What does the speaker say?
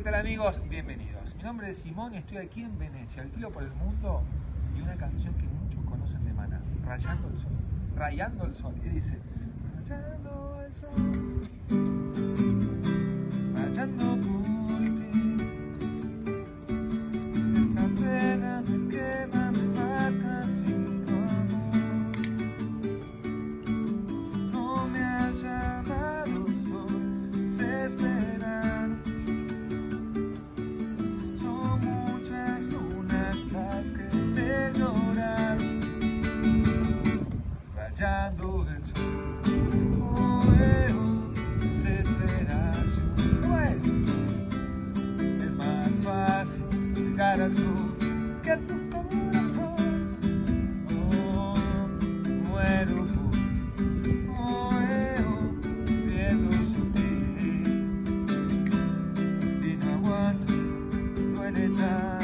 ¿qué tal amigos? Bienvenidos. Mi nombre es Simón y estoy aquí en Venecia, al filo por el mundo, y una canción que muchos conocen de Maná, Rayando el Sol. Rayando el Sol. Y dice, rayando el sol, rayando por ti. Esta pena me quema, me mata sin tu amor. No me has llamado, sol, desesperado. Son muchas lunas las que te he llorado. Rayando el sol, desesperación. ¿Cómo es? Es más fácil llegar al sol que a tu corazón. Oh, muero por viendo sin ti. Y no aguanto, duele tanto.